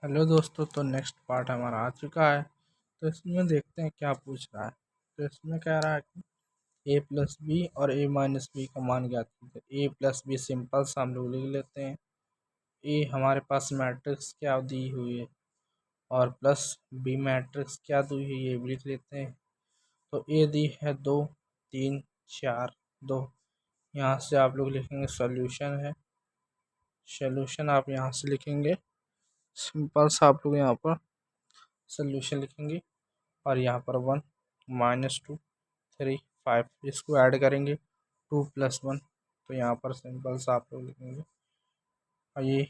Hello दोस्तों, तो next part हमारा आ चुका है। तो इसमें देखते हैं क्या पूछ रहा है। तो इसमें कह रहा है कि ए प्लस बी और ए माइनस बी का मान ज्ञात कीजिए। ए प्लस बी सिंपल सा हम लोग लिख लेते हैं। ए हमारे पास मैट्रिक्स क्या दी हुई है और प्लस बी मैट्रिक्स क्या दी हुई है ये भी लिख लेते हैं। तो ए दी है 2 3 4 2। यहाँ से आप लोग लिखेंगे सॉल्यूशन है। सॉल्यूशन आप यहाँ से लिखेंगे सिंपल सा। आप लोग यहाँ पर सॉल्यूशन लिखेंगे और यहाँ पर 1 -2 3 5 इसको ऐड करेंगे 2 + 1। तो यहाँ पर सिंपल सा आप लोग लिखेंगे और ये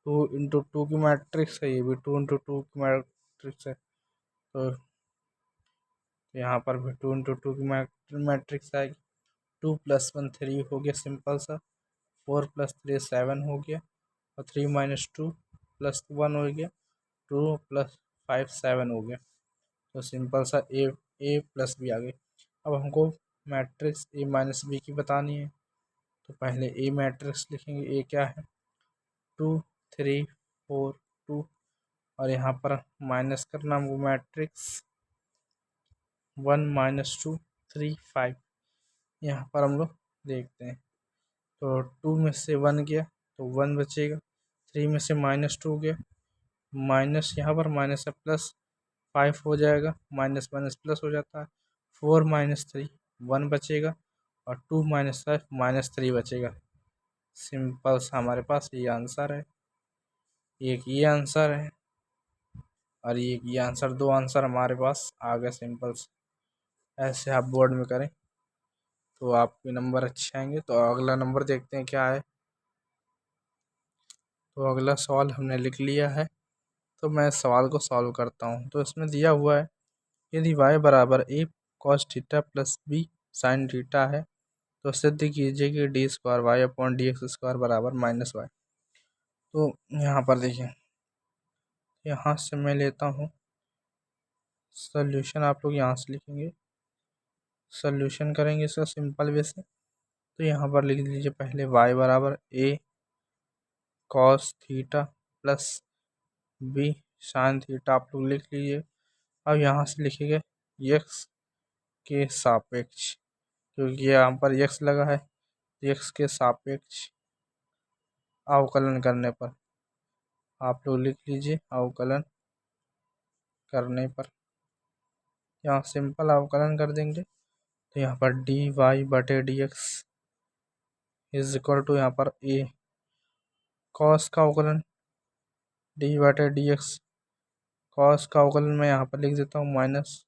2 × 2 की मैट्रिक्स है, ये भी 2 × 2 की मैट्रिक्स है। तो यहाँ पर भी 2 × 2 की मैट्रिक्स आएगी। 2 + 1 3 हो गया सिंपल सा। 4 + 3 7 हो गया और 3 - 2 + 1 हो गया। 2 + 5 7 हो गया। तो सिंपल सा ए प्लस बी आ गई। अब हमको मैट्रिक्स ए माइनस बी की बतानी है। तो पहले ए मैट्रिक्स लिखेंगे। ए क्या है 2 3 4 2 और यहाँ पर माइनस करना वो मैट्रिक्स 1 -2 3 5। यहाँ पर हम लोग देखते हैं। तो 2 में से 1 गया तो 1 बचेगा। 3 में से -2 गया, माइनस यहाँ पर माइनस है प्लस 5 हो जाएगा। माइनस माइनस प्लस हो जाता है। 4 - 3 1 बचेगा और 2 - 5 -3 बचेगा। सिंपल सा हमारे पास ये आंसर है। एक ये आंसर है और एक ये आंसर। दो आंसर हमारे पास आ गए सिंपल से। ऐसे आप बोर्ड में करें तो आपके नंबर अच्छे आएंगे। तो अगला नंबर देखते हैं क्या है। तो अगला सवाल हमने लिख लिया है। तो मैं सवाल को सॉल्व करता हूँ। तो इसमें दिया हुआ है यदि y बराबर a cos theta plus b sin theta है तो सिद्ध कीजिए कि d² y/dx² बराबर -y। तो यहाँ पर देखिए, यहाँ से मैं लेता हूँ सोल्यूशन। आप लोग यहाँ से लिखेंगे, सोल्यूशन करेंगे इसका सिंपल वे से। तो यहाँ पर लिख लीजिए पहले y बराबर a cos theta plus b sin theta आप लोग लिख लीजिए। अब यहाँ से लिखेंगे x के सापेक्ष, क्योंकि यहाँ पर x लगा है। x के सापेक्ष अवकलन करने पर आप लोग लिख लीजिए अवकलन करने पर। यहाँ सिंपल अवकलन कर देंगे तो यहाँ पर dy/dx इज इक्वल टू यहाँ पर a cos का अवकलन dy/dx cos का अवकलन मैं यहाँ पर लिख देता हूँ माइनस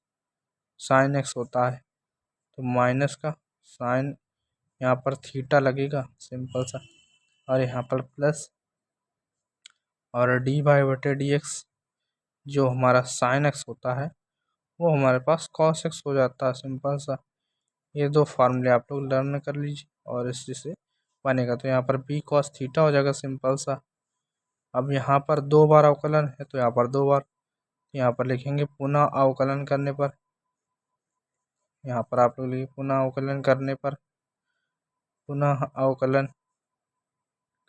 sin x होता है। तो माइनस का साइन यहाँ पर थीटा लगेगा सिंपल सा और यहाँ पर प्लस और dy/dx जो हमारा sin x होता है वो हमारे पास cos x हो जाता है सिंपल सा। ये दो फार्मूले आप लोग लर्न कर लीजिए और इसी से बनेगा। तो यहाँ पर b cos थीटा हो जाएगा सिंपल सा। अब यहाँ पर 2 बार अवकलन है तो यहाँ पर 2 बार, यहाँ पर लिखेंगे पुनः अवकलन करने पर। यहाँ पर आप लोग लिखिए पुनः अवकलन करने पर, पुनः अवकलन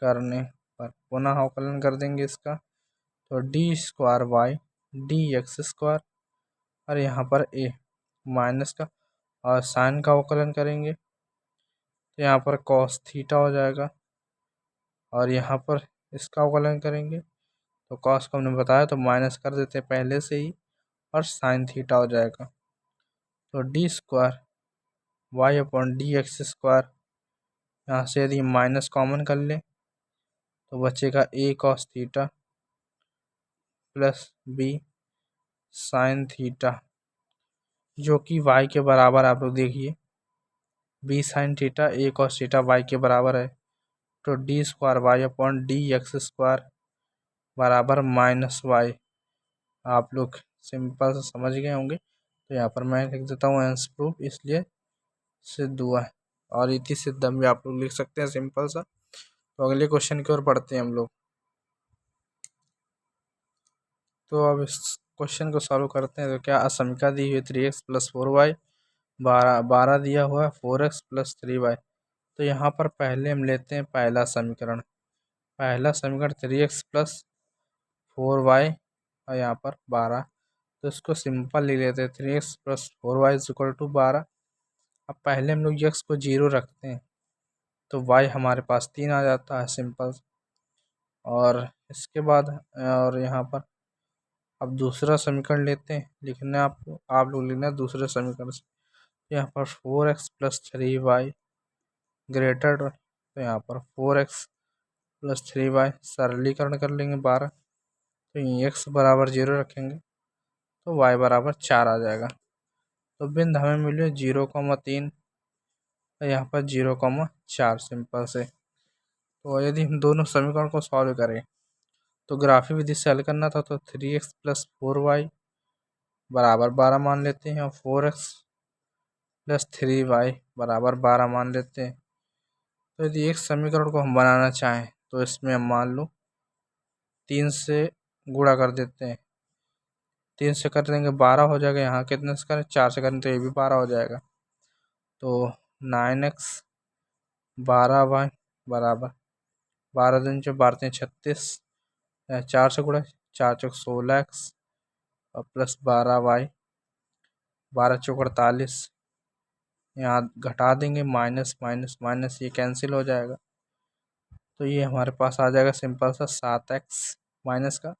करने पर पुनः अवकलन कर देंगे इसका। तो d² y dx² और यहाँ पर a माइनस का और साइन का अवकलन करेंगे तो यहाँ पर cos थीटा हो जाएगा और यहाँ पर इसका अवकलन करेंगे तो cos को हमने बताया तो माइनस कर देते हैं पहले से ही और साइन थीटा हो जाएगा। तो d² y/dx², यहाँ से यदि माइनस कॉमन कर लें तो बचेगा a cos theta plus b sine theta जो कि y के बराबर। आप लोग देखिए b sine theta a cos theta y के बराबर है। तो d² y/dx² बराबर -y। आप लोग सिंपल से समझ गए होंगे। तो यहाँ पर मैं लिख देता हूँ एंस प्रूफ, इसलिए सिद्ध हुआ है। और इति सिद्धम भी आप लोग लिख सकते हैं सिंपल सा। तो अगले क्वेश्चन की ओर पढ़ते हैं हम लोग। तो अब इस क्वेश्चन को सॉल्व करते हैं। तो क्या असमीका दी हुई 3x + 4y, 12 दिया हुआ है 4x + 3y। तो यहाँ पर पहले हम लेते हैं पहला समीकरण। पहला समीकरण 3x + 4y और यहाँ पर 12। तो इसको सिंपल ले लेते हैं, 3x plus 4y is equal to 12। अब पहले हम लोग x को 0 रखते हैं तो y हमारे पास 3 आ जाता है सिंपल। और इसके बाद और यहाँ पर अब दूसरा समीकरण लेते हैं, लिखना है आपको, आप लोग लिखना है दूसरे समीकरण से। यहाँ पर 4x प्लस 3y ग्रेटर, तो यहाँ पर 4x प्लस 3y सरलीकरण कर लेंगे 12। तो x बराबर 0 रखेंगे तो y बराबर 4 आ जाएगा। तो बिंदु हमें मिले 0,3 और यहाँ पर 0,4 सिंपल से। तो यदि हम दोनों समीकरण को सॉल्व करें तो ग्राफी विधि से हल करना था, तो 3x प्लस 4y बराबर 12 मान लेते हैं और 4x प्लस 3y बराबर 12 मान लेते हैं। तो यदि एक समीकरण को हम बनाना चाहें तो इसमें हम मान लो 3 से गुणा कर देते हैं, 3 से कर देंगे 12 हो जाएगा। यहाँ कितने से करें, 4 से करें तो ये भी 12 हो जाएगा। तो 9x 12y बराबर 12 दूनी 12 36, 4 से गुणा 4 चौक 16x और प्लस 12y 12 चौक 48, यहाँ घटा देंगे माइनस माइनस माइनस, ये कैंसिल हो जाएगा। तो ये हमारे पास आ जाएगा सिंपल सा 7x माइनस का,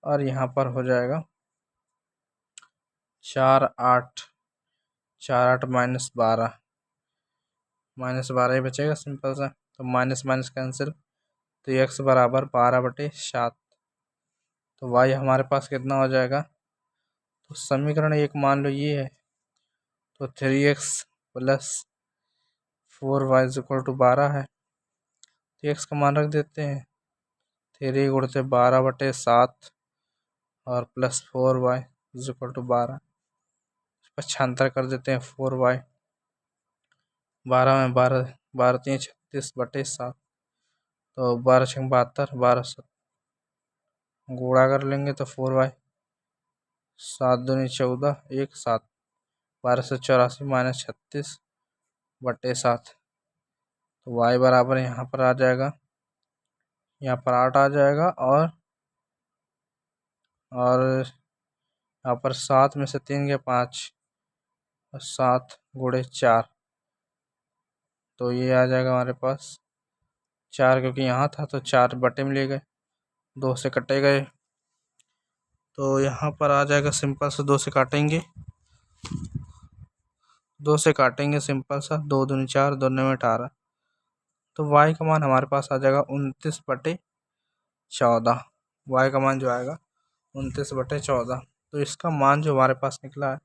और यहाँ पर हो जाएगा 4 8 माइनस 12 ही बचेगा सिंपल सा। तो माइनस माइनस कैंसिल, तो x बराबर 12/7। तो y हमारे पास कितना हो जाएगा, तो समीकरण एक मान लो ये है, तो 3x plus 4y equal to 12 है। तो x का मान रख देते हैं, 3 गुणते 12/7 और प्लस 4y इक्वल टू 12, पक्षांतर कर देते हैं 4y, 12 में 12 12 3 36/7, तो 12 6 72, 12 7 गुणा कर लेंगे तो 4y 7 दूनी 14 1 7, 12 से 84 माइनस 36/7। तो y बराबर यहाँ पर आ जाएगा, यहाँ पर 8 आ जाएगा, और यहाँ पर 7 में से 3 गया 5 और 7 गुणे 4, तो ये आ जाएगा हमारे पास 4, क्योंकि यहाँ था तो 4 बटे में ले गए, 2 से कटे गए, तो यहाँ पर आ जाएगा सिंपल से 2 से काटेंगे, 2 से काटेंगे सिंपल सा, 2 दूनी 4 2 में 18। तो y का मान हमारे पास आ जाएगा 29/14। y का मान जो आएगा 29/14। तो इसका मान जो हमारे पास निकला है,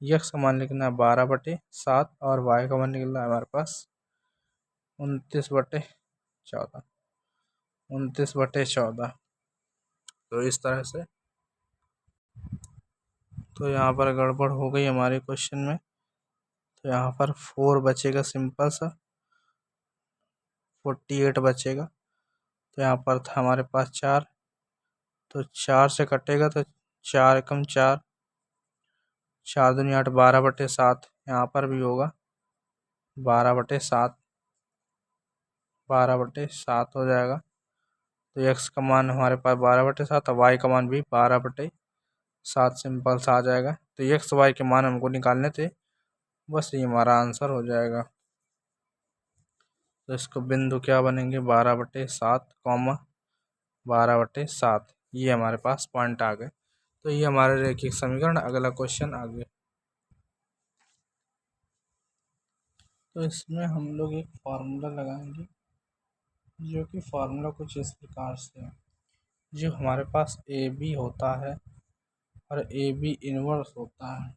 x का मान लिखना है 12/7 और y का मान निकला है हमारे पास 29/14, 29/14। तो इस तरह से, तो यहाँ पर गड़बड़ हो गई हमारे क्वेश्चन में। तो यहाँ पर 4 बचेगा सिंपल सा, 48 बचेगा। तो यहाँ पर था हमारे पास 4, तो 4 से कटेगा तो 4 एकम 4, 4 दूनी 8 12/7, यहाँ पर भी होगा 12/7, 12/7 हो जाएगा। तो x का मान हमारे पास 12/7 और y का मान भी 12/7 सिंपल सा आ जाएगा। तो x y के मान हमको निकालने थे, बस ये हमारा आंसर हो जाएगा। तो इसको बिंदु क्या बनेंगे, 12/7 कॉमा 12/7, ये हमारे पास पॉइंट आ गए। तो ये हमारे रेखीय समीकरण। अगला क्वेश्चन आगे, तो इसमें हम लोग एक फार्मूला लगाएंगे, जो कि फार्मूला कुछ इस प्रकार से है। जो हमारे पास ए बी होता है और ए बी इनवर्स होता है,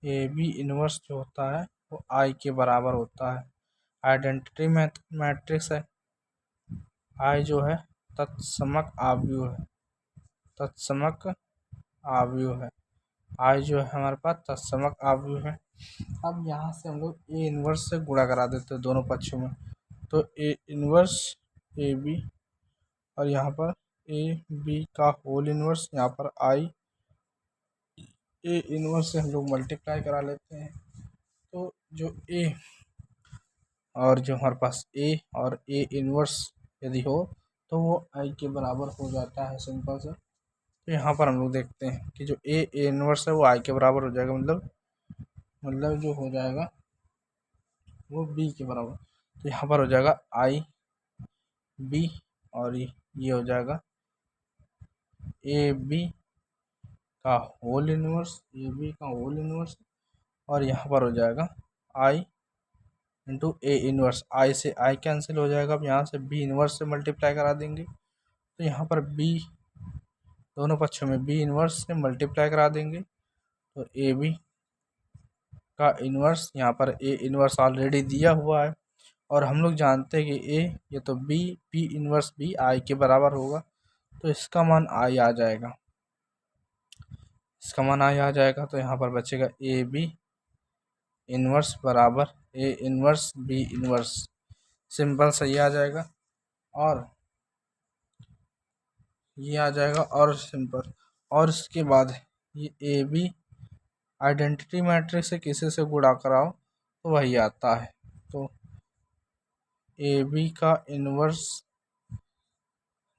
ए बी इनवर्स जो होता है वो आई के बराबर होता है। आइडेंटिटी मैट्रिक्स है। आई जो है तत्समक आव्यूह है, तत्समक आव्यूह है। आई जो है हमारे पास तत्समक आव्यूह है। अब यहाँ से हम लोग ए इनवर्स से गुणा करा देते हैं दोनों पक्षों में, तो ए इनवर्स ए बी और यहाँ पर ए बी का होल इनवर्स, यहाँ पर आई ए इनवर्स से हम लोग मल्टीप्लाई करा लेते हैं। तो जो ए और जो हमारे पास ए और ए इनवर्स यदि हो तो वो आई के बराबर हो जाता है सिंपल सा। तो यहाँ पर हम लोग देखते हैं कि जो ए इनवर्स है वो आई के बराबर हो जाएगा, मतलब जो हो जाएगा वो बी के बराबर। तो यहाँ पर हो जाएगा आई बी, और ये हो जाएगा ए बी का होल इनवर्स, ए बी का होल इनवर्स, और यहाँ पर हो जाएगा आई इंटू ए इनवर्स। आई से आई कैंसिल हो जाएगा, अब यहाँ से बी इनवर्स से मल्टीप्लाई करा देंगे। तो यहाँ पर बी दोनों पक्षों में बी इनवर्स से मल्टीप्लाई करा देंगे। तो ए बी का इनवर्स, यहाँ पर ए इनवर्स ऑलरेडी दिया हुआ है, और हम लोग जानते हैं कि ए ये तो बी इनवर्स बी आई के बराबर होगा। तो इसका मान आई आ जाएगा, इसका मान आई आ जाएगा। तो यहाँ पर बचेगा ए बी इनवर्स बराबर A inverse B inverse, simple सही आ जाएगा। और ये आ जाएगा और सिंपल। और इसके बाद ये ए बी आइडेंटिटी मैट्रिक्स से किसी से गुणा कराओ तो वही आता है। तो ए बी का इनवर्स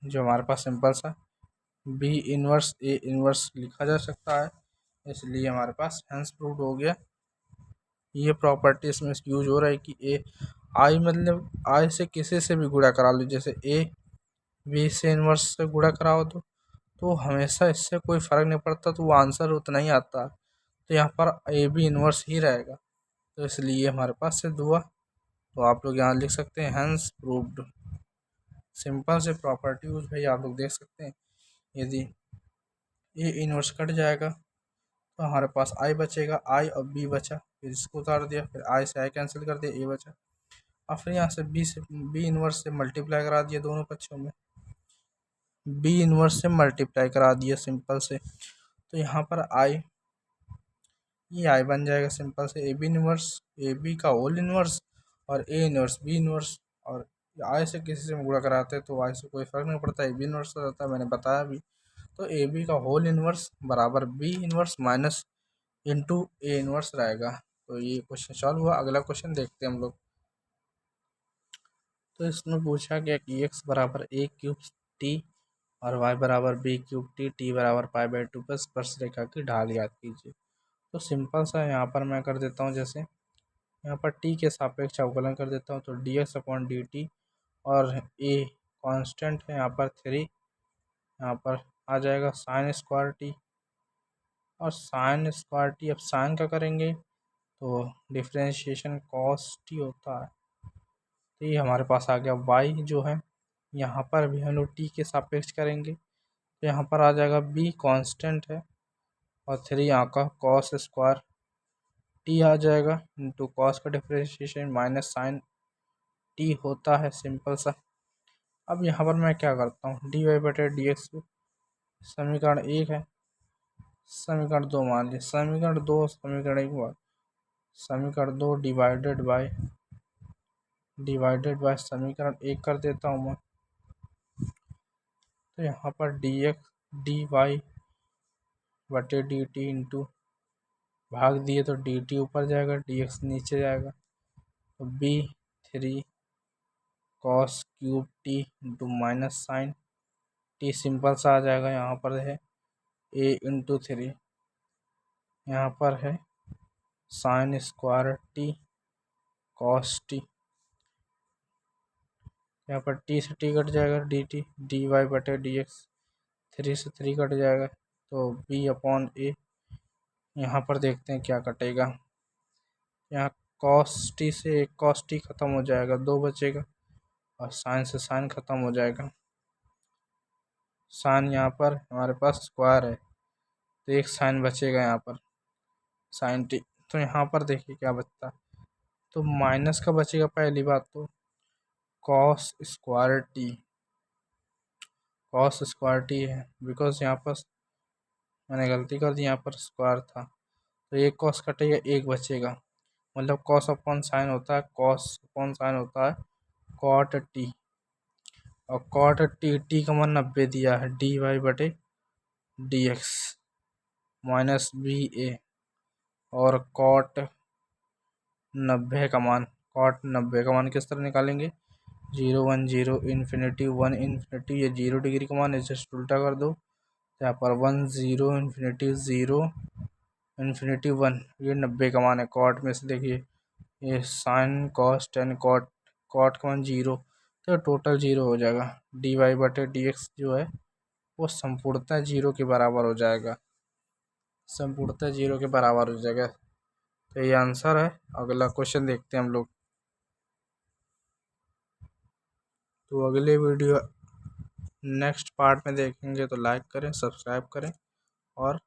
जो हमारे पास सिंपल सा बी इनवर्स ए इनवर्स लिखा जा सकता है, इसलिए हमारे पास हेंस प्रूव्ड हो गया। ये प्रॉपर्टी इसमें यूज हो रहा है कि ए आई मतलब आई से किसी से भी गुणा करा लो, जैसे ए बी से इनवर्स से गुणा कराओ तो हमेशा इससे कोई फ़र्क नहीं पड़ता, तो वो आंसर उतना ही आता है। तो यहाँ पर ए बी इनवर्स ही रहेगा, तो इसलिए हमारे पास सिद्ध हुआ। तो आप लोग यहाँ लिख सकते हैं हेंस प्रूव्ड। सिंपल से प्रॉपर्टी यूज भाई आप लोग देख सकते हैं। यदि ए इनवर्स कट जाएगा तो हमारे पास आई बचेगा, आई और बी बचा, फिर इसको उतार दिया, फिर आई से आई कैंसिल कर दिया, ए बचा, और फिर यहाँ से बी इनवर्स से मल्टीप्लाई करा दिया दोनों पक्षों में, बी इनवर्स से मल्टीप्लाई करा दिया सिंपल से। तो यहाँ पर आई ये आई बन जाएगा सिंपल से A B inverse A B का होल इनवर्स और ए इनवर्स बी इनवर्स। और आई से किसी से गुणा कराते हैं तो आई से कोई फर्क नहीं पड़ता, ए बी इनवर्स रहता है, मैंने बताया भी। तो ए बी का होल इनवर्स बराबर B inverse minus into A inverse रहेगा। तो ये क्वेश्चन सॉल्व हुआ। अगला क्वेश्चन देखते हैं हम लोग। तो इसमें पूछा गया कि एक्स बराबर ए क्यूब टी और वाई बराबर बी क्यूब टी बराबर पाई बाई 2 पर स्पर्शरेखा की ढाल याद कीजिए। तो सिंपल सा यहाँ पर मैं कर देता हूँ, जैसे यहाँ पर टी के सापेक्ष अवकलन कर देता हूँ, तो D x upon D T, और ए कांस्टेंट है यहाँ पर 3, यहाँ पर आ जाएगा साइन स्क्वायर टी, और साइन स्क्वायर टी अब साइन का करेंगे तो डिफ्रेंशिएशन कॉस टी होता है। तो ये हमारे पास आ गया वाई जो है, यहाँ पर भी हम लोग टी के सापेक्ष करेंगे, तो यहाँ पर आ जाएगा बी कांस्टेंट है, और 3 यहाँ का कॉस स्क्वायर टी आ जाएगा इंटू कॉस का डिफ्रेंशिएशन माइनस साइन टी होता है, सिंपल सा। अब यहाँ पर मैं क्या करता हूँ, डी वाई बटे डी एक्स समीकरण 1 है, समीकरण 2 मान लीजिए, समीकरण 2 समीकरण 1 हुआ, समीकरण 2 डिवाइडेड बाय समीकरण 1 कर देता हूँ मैं। तो यहाँ पर डी एक्स डी वाई बटे डी टी इंटू भाग दिए तो डी टी ऊपर जाएगा, डी एक्स नीचे जाएगा, तो B 3 cos cube T into minus sine T simple सा आ जाएगा। यहाँ पर है ए इंटू 3, यहाँ पर है sine square T cos T, यहाँ पर टी से टी कट जाएगा, डी वाई बटे डी एक्स 3 से 3 कट जाएगा, तो बी अपॉन ए। यहाँ पर देखते हैं क्या कटेगा, यहाँ कॉस टी से एक कॉस टी खत्म हो जाएगा, 2 बचेगा, और साइन से साइन खत्म हो जाएगा। साइन यहाँ पर हमारे पास स्क्वायर है तो एक साइन बचेगा यहाँ पर साइन टी। तो यहाँ पर देखिए क्या बचता है, तो माइनस का बचेगा पहली बात, तो कॉस स्क्वायर टी है, बिकॉज यहाँ पर मैंने गलती कर दी, यहाँ पर स्क्वायर था, तो एक कॉस कटेगा एक बचेगा, मतलब कॉस अपॉन साइन होता है, कॉस अपॉन साइन होता है कॉट टी, और कॉट टी का मान 90 दिया है, डी वाई बटे डी एक्स माइनस बी ए, और कॉट 90 का मान किस तरह निकालेंगे, 0 1 0 इन्फिनिटी 1 इन्फिनिटी, ये 0 डिग्री का मान है, जस्ट उल्टा कर दो। यहाँ पर 1 0 इन्फिनिटी 0 इन्फिनिटी 1, ये 90 का मान है। कॉट में से देखिए ये sine cos tan cot, cot का मान 0, तो टोटल 0 हो जाएगा। dy/dx जो है वो संपूर्णतः 0 के बराबर हो जाएगा, संपूर्णतः 0 के बराबर हो जाएगा। तो ये आंसर है। अगला क्वेश्चन देखते हैं हम लोग। तो अगले वीडियो नेक्स्ट पार्ट में देखेंगे, तो लाइक करें, सब्सक्राइब करें और